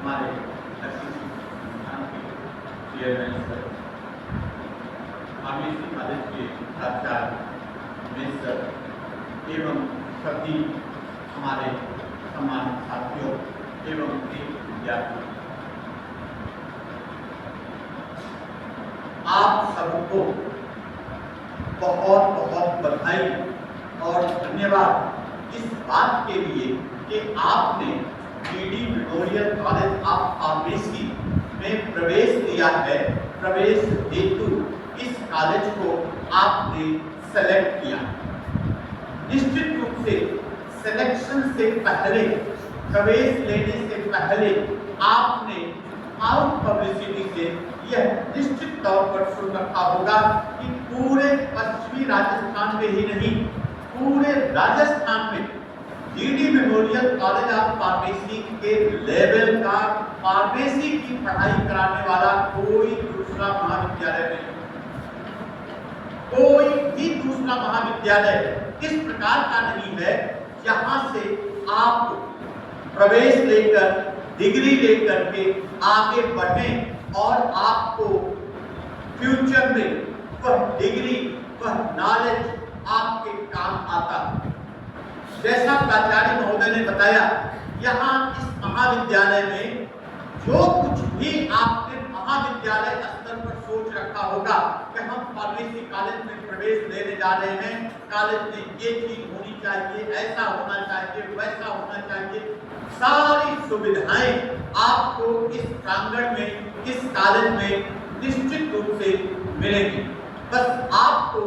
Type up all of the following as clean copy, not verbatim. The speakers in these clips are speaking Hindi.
हमारे संस्थान के चेयरमैन सर, आमिर कॉलेज के प्राचार्य सर एवं सभी हमारे सम्मानित साथियों एवं विद्यार्थी, आप सबको बहुत बहुत बधाई और धन्यवाद इस बात के लिए कि आपने BD memorial college of pharmacy में प्रवेश लिया है। प्रवेश हेतु इस कॉलेज को आपने सेलेक्ट किया। निश्चित रूप से सिलेक्शन से पहले, प्रवेश लेने से पहले आपने आउट पब्लिसिटी से यह निश्चित तौर पर सुन रखा होगा कि पूरे पश्चिमी राजस्थान में ही नहीं, पूरे राजस्थान में BD memorial college of pharmacy के लेवल का फार्मेसी की पढ़ाई कराने वाला कोई दूसरा महाविद्यालय नहीं, कोई भी दूसरा महाविद्यालय इस प्रकार का नहीं है जहां से आप प्रवेश लेकर, डिग्री लेकर के आगे बढ़ें और आपको फ्यूचर में वह डिग्री, वह नॉलेज आपके काम आता। जैसा प्राचार्य महोदय ने बताया, यहाँ इस महाविद्यालय में जो कुछ भी आपने महाविद्यालय स्तर पर सोच रखा होगा कि हम फार्मेसी कॉलेज में प्रवेश लेने जा रहे हैं, कॉलेज में ये चीज होनी चाहिए, ऐसा होना चाहिए, वैसा होना चाहिए, सारी सुविधाएं आपको इस प्रांगण में, इस कॉलेज में निश्चित रूप से मिलेंगी। बस आपको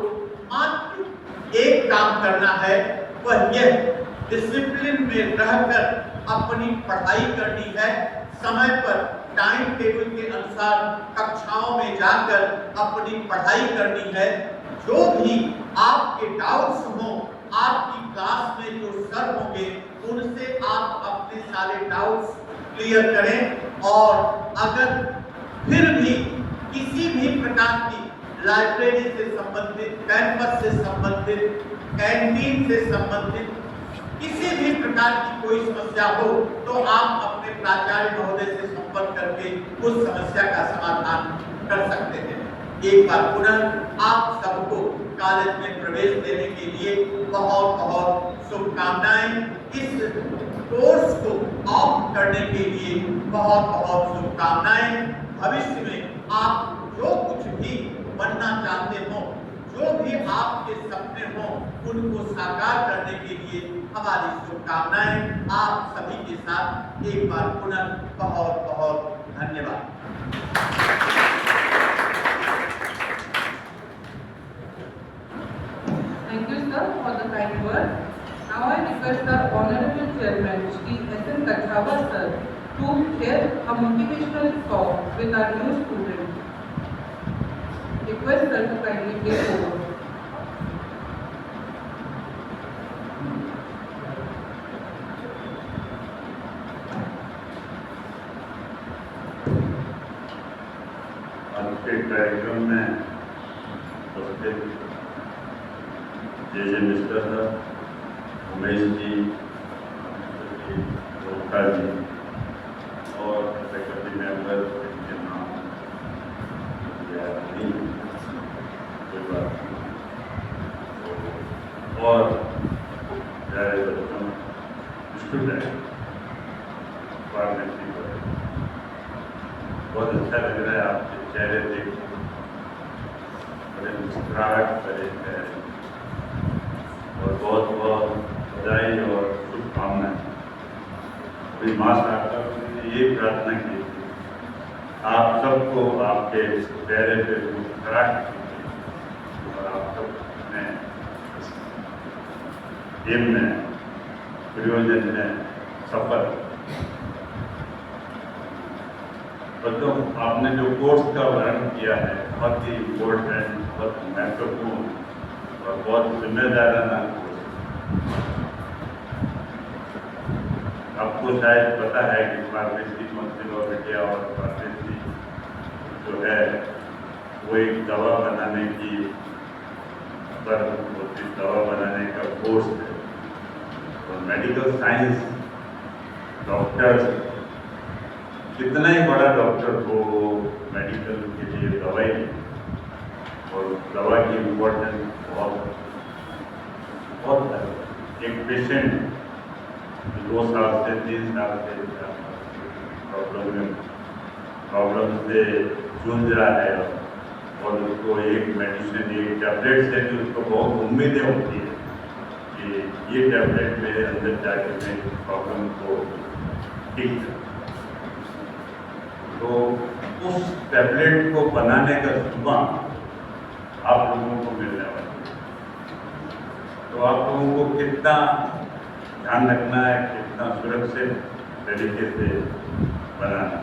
मात्र एक काम करना है, वह यह डिसिप्लिन में रहकर अपनी पढ़ाई करनी है, समय पर टाइम टेबल के अनुसार कक्षाओं में जाकर अपनी पढ़ाई करनी है। जो भी आपके डाउट्स हों, आपकी क्लास में जो सर होंगे उनसे आप अपने सारे डाउट्स क्लियर करें। और अगर फिर भी किसी भी प्रकार की लाइब्रेरी से संबंधित, कैंपस से संबंधित, कैंटीन से संबंधित किसी भी प्रकार की कोई समस्या हो तो आप अपने प्राचार्य महोदय से संपर्क करके उस समस्या का समाधान कर सकते हैं। एक बार पुनः आप सबको कॉलेज में प्रवेश देने के लिए बहुत बहुत शुभकामनाएं। इस कोर्स को ऑप्ट करने के लिए बहुत बहुत शुभकामनाएं। भविष्य में आप जो कुछ भी बनना चाहते हो, जो भी आपके सपने हों, उनको साकार करने के लिए हमारी शुभकामनाएं। आप सभी के साथ एक बार पुनः बहुत बहुत धन्यवाद। Thank you, sir, for the kind words. Now I request our Honorable Chairman, Shri S.N. Kachhawar, sir, to share a motivational talk with our new students. Request sir to kindly take over. आज के कार्यक्रम में उपस्थित जे मिस्टर सर, उमेश जी, रोका जी और फैकल्टी मेंबर के नाम याद नहीं, कोई बात नहीं, और प्यारे बच्चों, स्टूडेंट फार्मेसी पर बहुत अच्छा लग रहा है आपके चेहरे देख, बड़े मुस्कुराहट करे हैं और बहुत बहुत बधाई और शुभकामनाएं। अभी माँ साहब ने ये प्रार्थना की थी, आप सबको आपके चेहरे पे मुस्कुराहट और आप सब अपने गेम में, प्रयोजन में सफल। बच्चों, आपने जो कोर्स का वर्णन किया है बहुत ही इम्पोर्टेंट, बहुत महत्वपूर्ण और बहुत जिम्मेदाराना कोर्स। आपको शायद पता है कि फार्मेसी कॉन्सिलोविटिया और फार्मेसी जो है वो एक दवा बनाने की पर होती दवा बनाने का कोर्स है। और मेडिकल साइंस डॉक्टर्स कितना ही बड़ा डॉक्टर हो, मेडिकल के लिए दवाई और दवा की इम्पोर्टेंस बहुत बहुत है। एक पेशेंट 2 साल से 3 साल से प्रॉब्लम से जूझ रहा है और उसको एक मेडिसिन, एक टैबलेट से भी उसको बहुत उम्मीदें होती है कि ये टैबलेट मेरे अंदर जाकर मेरी प्रॉब्लम को ठीक कर। तो उस टैबलेट को बनाने का जुम्मा आप लोगों को मिलने वाला है। तो आप लोगों को कितना ध्यान रखना है, कितना सुरक्षित तरीके से बनाना।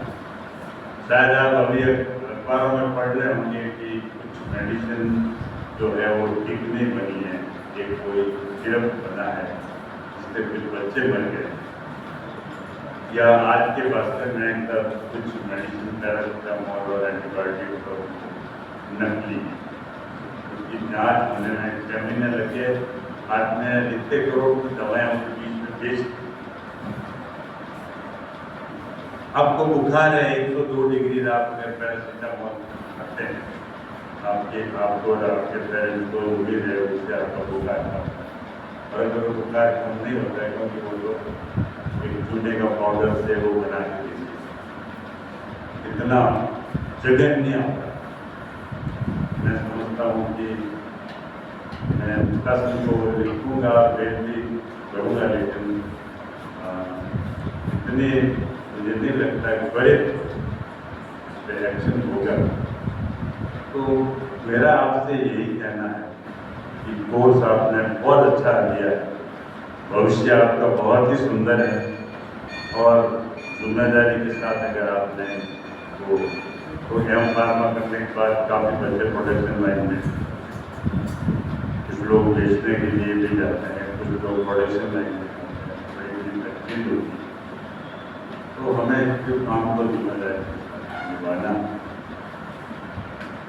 शायद आप अभी अखबारों में पढ़ रहे होंगे कि कुछ मेडिसिन जो है वो ठीक नहीं बनी है, एक कोई सिरप बना है जिससे कुछ बच्चे मर गए, या आज के भास्कर में का कुछ मेडिसिन पैरासिटामोल और एंटीबायोटिक तो नकली, उसकी जांच होने में 6 महीने लगे। आज में इतने करोड़ की दवाएं उसके बीच में बेच। आपको बुखार है, 102 डिग्री आप पैरासिटामोल खाते हैं, आपको और आपके पेरेंट्स को उम्मीद है उससे आपका बुखार कम है। और अगर बुखार कम नहीं होता है क्योंकि वो लोग एक चूने का पाउडर से वो बना के देते, इतना जघन्य होता। मैं समझता हूँ कि मैं प्रश्न को लिखूँगा, पेश भी करूँगा, लेकिन इतने मुझे नहीं लगता है बड़े एक्शन होगा। तो मेरा आपसे यही कहना है कि कोर्स आपने बहुत अच्छा दिया है, भविष्य आपका बहुत ही सुंदर है और जिम्मेदारी के साथ अगर आपने तो एम फार्मा करने के बाद काफ़ी बच्चे प्रोडक्शन लाइन में, कुछ लोग बेचने के लिए भी जाते हैं, कुछ लोग प्रोडक्शन लाइन में होती है। तो हमें जो काम को जिम्मेदारी निभाना।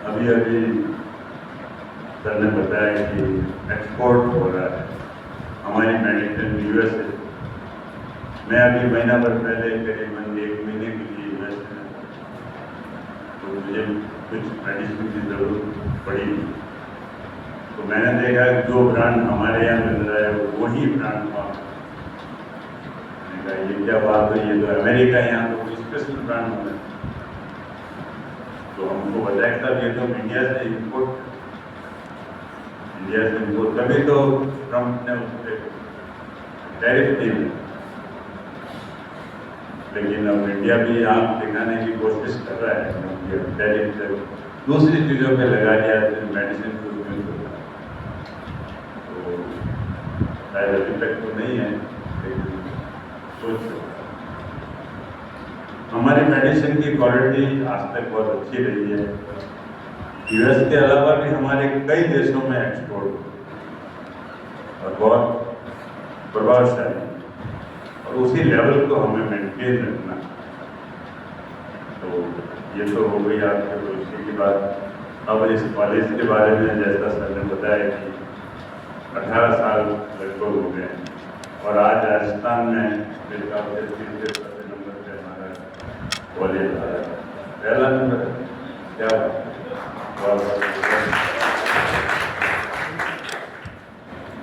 अभी अभी सर ने बताया कि एक्सपोर्ट हो रहा है हमारी मेडिसिन यूएस से। मैं अभी महीना भर पहले करीबन 1 महीने के लिए यूएस में, तो मुझे कुछ मेडिसिन की ज़रूरत पड़ी। तो मैंने देखा कि जो ब्रांड हमारे यहाँ मिल रहा है वही ब्रांड वहाँ, ये क्या बात है, ये तो अमेरिका यहाँ तो स्पेशल ब्रांड होना है। तो हमको बताया कि साहब ये तो इंडिया से इम्पोर्ट, तभी तो ट्रम्प ने उस पर टैरिफ दी। लेकिन अब इंडिया भी आंख दिखाने की कोशिश कर रहा है, क्योंकि टैरिफ दूसरी चीज़ों पे लगा दिया, मेडिसिन को यूज होता है। तो शायद अभी तक तो नहीं है, लेकिन हमारी मेडिसिन की क्वालिटी आज तक बहुत अच्छी रही है। यूएस के अलावा भी हमारे कई देशों में एक्सपोर्ट और बहुत प्रभावशाली, और उसी लेवल को हमें मेंटेन रखना। तो ये तो हो गई आपके भविष्य की बात। अब इस कॉलेज के बारे में जैसा सर ने बताया कि 18 साल लगभग हो गए और आज राजस्थान में मेरे ख्याल से 3 नंबर पे हमारा कॉलेज आ रहा है, पहला नंबर। क्या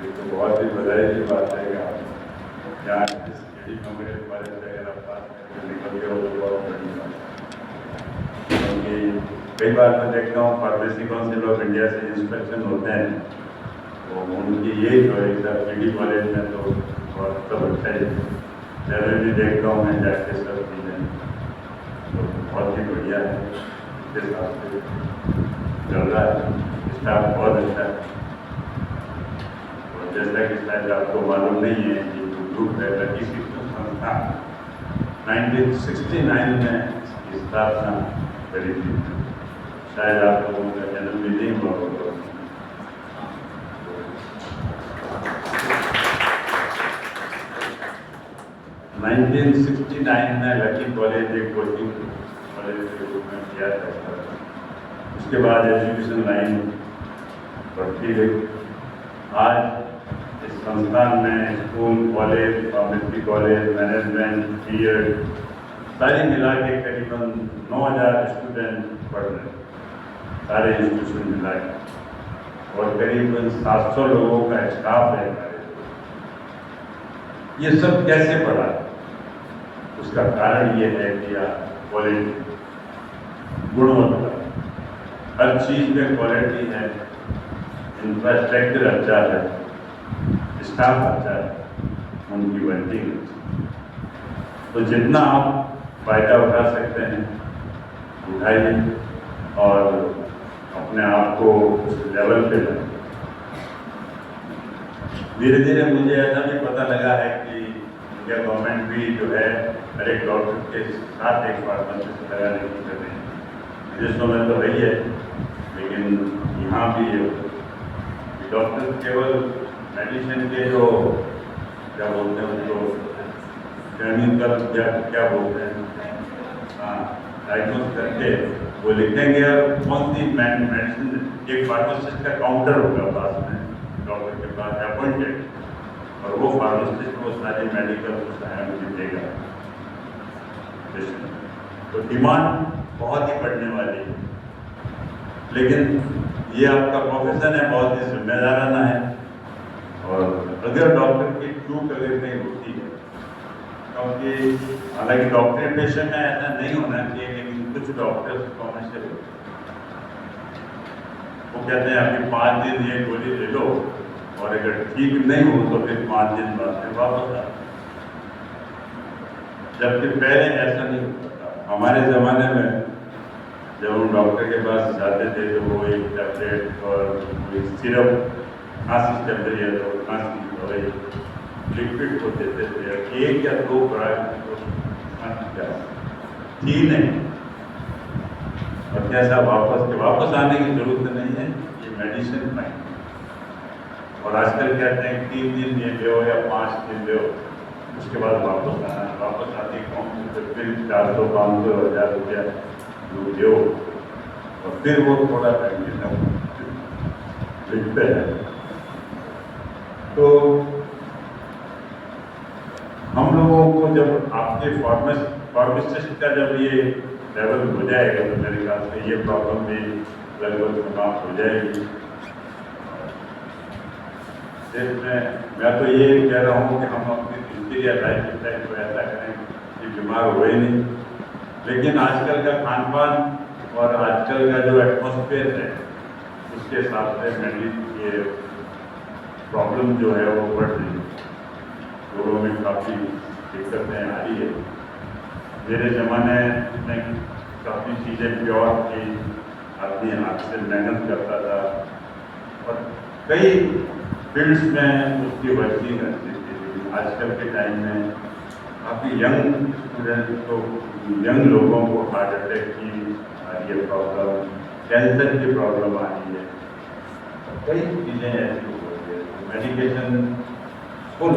ये तो बहुत ही बधाई की बात है कि आप यहाँ कॉलेज कॉलेज से अगर आप पास निकल गए हो तो बहुत बड़ी बात है। क्योंकि कई बार मैं देखता हूँ फार्मेसी काउंसिल ऑफ इंडिया से इंस्पेक्शन होते हैं, तो उनकी यही चॉइस है पीडी कॉलेज में तो और सब अच्छा ही। जब भी देखता हूँ मैं जाके सब चीज़ें तो बहुत ही बढ़िया है, इसके हिसाब से चल रहा है, स्टाफ बहुत अच्छा है। और जैसा कि शायद आपको मालूम नहीं है कि ग्रुप है लकी शिक्षण संस्थान 1969 में इसकी स्थापना करी थी। शायद आप लोगों का जन्म भी नहीं हुआ होगा। 1969 में लकी कॉलेज एक कोचिंग कॉलेज के रूप में किया था। उसके बाद एजुकेशन लाइन बढ़ती गई। आज इस संस्थान में school, college, pharmacy college, management, BEd सारी मिला के करीबन 9,000 स्टूडेंट पढ़ रहे हैं, सारे इंस्टीट्यूशन मिला के, और करीबन 700 लोगों का स्टाफ है हमारे। ये सब कैसे बढ़ा? उसका कारण ये है कि क्वालिटी, गुणवत्ता, हर चीज में क्वालिटी है, इंफ्रास्ट्रक्चर अच्छा है, स्टाफ अच्छा है, उनकी वर्किंग अच्छी। तो जितना आप फायदा उठा सकते हैं उठाइए और अपने आप को उस लेवल पे लाइए। धीरे धीरे मुझे ऐसा भी पता लगा है कि इंडिया गवर्नमेंट भी जो है हर एक डॉक्टर के साथ एक पार्टनरशिप लगाने की कर रही है। विदेशों में तो वही है, लेकिन यहाँ भी डॉक्टर केवल मेडिसिन के जो क्या बोलते हैं उनको क्लिनिकल क्या बोलते हैं, हाँ, डायग्नोज करके वो लिखेंगे और कौन सी मेडिसिन, एक फार्मासिस्ट का काउंटर होगा पास में डॉक्टर के पास अपॉइंटेड, और वो फार्मासिस्ट को सारी मेडिकल सहायता देगा। तो डिमांड बहुत ही बढ़ने वाली है, लेकिन ये आपका प्रोफेशन है, बहुत ही जिम्मेदाराना है, और अगर डॉक्टर की चूक अगर कहीं होती है, क्योंकि हालांकि डॉक्टरी पेशे में ऐसा नहीं होना चाहिए, लेकिन कुछ डॉक्टर्स कॉमर्शियल वो कहते हैं अभी 5 दिन ये गोली ले लो और अगर ठीक नहीं हो तो फिर 5 दिन बाद फिर वापस आ। जबकि पहले ऐसा नहीं होता था। हमारे ज़माने में जब हम डॉक्टर के पास जाते थे तो वो एक टैबलेट और कोई सिरप, खांसी चल रही है तो खांसी की दवाई लिक्विड को देते थे, 1 या 2 खुराक थी नहीं, और कैसा वापस आने की जरूरत नहीं है, ये मेडिसिन नहीं। और आजकल कहते हैं 3 दिन ये लो या 5 दिन लो, उसके बाद वापस आना है, वापस आते कौन तो फिर 400, 500, 1000 रुपया दो और फिर वो थोड़ा लिखते हैं। तो हम लोगों को जब आपके फार्मासिस्ट का जब ये लेवल हो जाएगा तो मेरे ख्याल से ये प्रॉब्लम भी लगभग समाप्त हो जाएगी। मैं तो ये कह रहा हूँ कि हम अपनी दिनचर्या लाइफ स्टाइल को ऐसा करें कि बीमार हुए नहीं, लेकिन आजकल का खान पान और आजकल का जो एटमॉस्फेयर है उसके हिसाब से ये प्रॉब्लम जो है वो बढ़ रही है, लोगों में काफ़ी दिक्कतें आ रही है। मेरे ज़माने में काफ़ी चीज़ें प्योर थी, आदमी हाथ से मेहनत करता था और कई फील्ड्स में उसकी वर्किंग रहती थी। आजकल के टाइम में काफ़ी यंग स्टूडेंट को, यंग लोगों को हार्ट अटैक की आ रही है प्रॉब्लम, कैंसर की प्रॉब्लम आ रही है, कई चीज़ें ऐसी हो रही है। मेडिकेशन फुल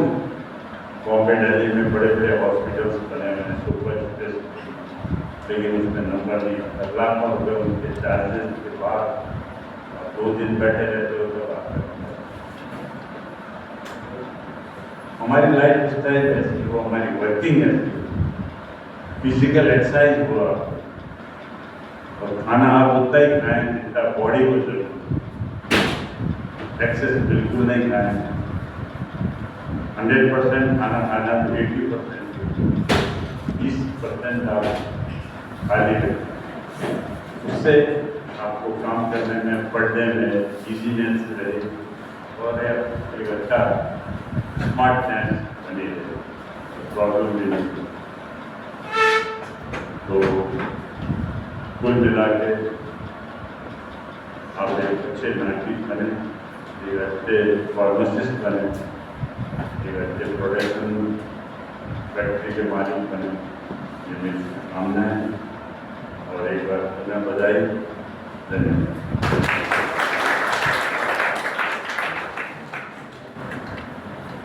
बॉम्बे दिल्ली में बड़े बड़े हॉस्पिटल्स बने हुए हैं, सुपर स्पेशलिटी, लेकिन उसमें नंबर नहीं आता। लाखों रुपये उनके चार्जेस के बाद 2 दिन बैठे रहते हो तो आप हमारी लाइफ स्टाइल ऐसी हो, हमारी वर्किंग ऐसी हो, फिजिकल एक्सरसाइज हुआ और खाना आप उतना ही खाएं जितना बॉडी को जरूरत, एक्सेस बिल्कुल नहीं खाएं। 100% खाना खाना तो 80%, 20% आप खाली रखें, उससे आपको काम करने में, पढ़ने में इजीनेस रहे और एक अच्छा स्मार्टनेस बनी रहे, प्रॉब्लम भी नहीं। तो कुल मिला के आप एक अच्छे नागरिक बने, एक अच्छे फार्मासिस्ट बने, एक अच्छे प्रोडक्शन फैक्ट्री के मालिक बने, ये मेरी कामना है। और एक बार मैं बधाई, धन्यवाद।